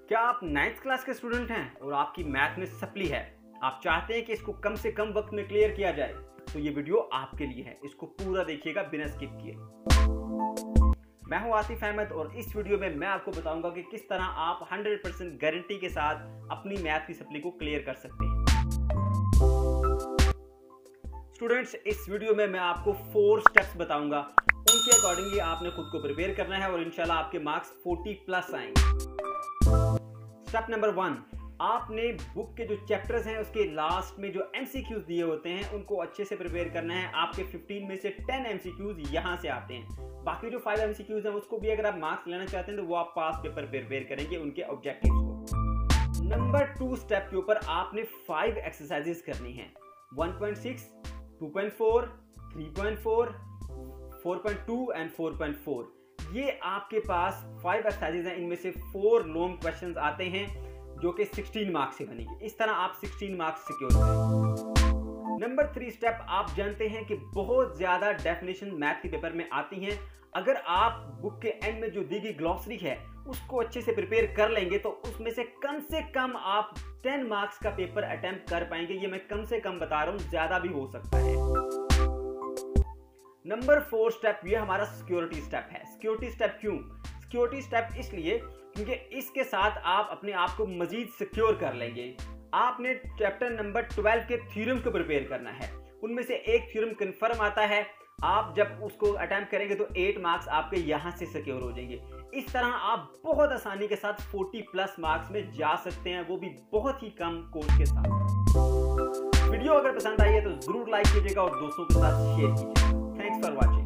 क्या आप 9th class के स्टूडेंट हैं और आपकी मैथ में सप्ली है, आप चाहते हैं कि इसको कम से कम वक्त में क्लियर किया जाए, तो ये वीडियो आपके लिए है। इसको पूरा देखिएगा बिना स्किप किए। मैं हूं आतिफ अहमद और इस वीडियो में मैं आपको बताऊंगा कि किस तरह आप 100% गारंटी के साथ अपनी मैथ की सप्ली को क्लियर कर सकते हैं। स्टूडेंट्स, इस वीडियो में मैं आपको 4 स्टेप्स बताऊंगा, उनके अकॉर्डिंगली आपने खुद को प्रिपेयर करना है और इंशाल्लाह आपके मार्क्स 40+ आएंगे। स्टेप नंबर 1, आपने बुक के जो चैप्टर्स हैं उसके लास्ट में जो MCQs दिए होते हैं उनको अच्छे से प्रिपेयर करना है। आपके 15 में से 10 MCQs यहाँ से आते हैं। बाकी जो 5 MCQs हैं उसको भी अगर आप मार्क्स लेना चाहते हैं तो वो आप पास पेपर प्रिपेयर करेंगे उनके ऑब्जेक्टिव्स को। नंबर 2 स्टेप के ऊपर आपने 5 एक्सरसाइजेस करनी है। 1.6, 2.4, 3.4, 4.2 एंड 4.4। ये आपके पास 5 एक्सरसाइजेज हैं। इनमें से 4 लॉन्ग क्वेश्चंस आते हैं जो कि 16 मार्क्स से बनेंगे। इस तरह आप 16 मार्क्स सिक्योर करें। नंबर 3 स्टेप, आप जानते हैं कि बहुत ज्यादा डेफिनेशन मैथ के पेपर में आती हैं। अगर आप बुक के एंड में जो दी गई ग्लॉसरी है उसको अच्छे से प्रिपेयर कर लेंगे तो उसमें से कम आप 10 मार्क्स का पेपर अटेम्प्ट कर पाएंगे। ये मैं कम से कम बता रहा हूं, ज्यादा भी हो सकता है। नंबर 4 स्टेप, ये हमारा सिक्योरिटी स्टेप है। सिक्योरिटी स्टेप क्यों? सिक्योरिटी स्टेप इसलिए क्योंकि इसके साथ आप अपने आप को मजीद सिक्योर कर लेंगे। आपने चैप्टर नंबर 12 के थ्योरम को प्रिपेयर करना है। उनमें से एक थ्योरम कंफर्म आता है, आप जब उसको अटेम्प्ट करेंगे तो 8 मार्क्स आपके यहां से सिक्योर हो जाएंगे। इस तरह आप बहुत आसानी के साथ 40+ मार्क्स में जा सकते हैं, वो भी बहुत ही कम कोर्स के साथ। वीडियो अगर पसंद आई है तो जरूर लाइक कीजिएगा और दोस्तों के साथ शेयर कीजिएगा। Thanks for watching.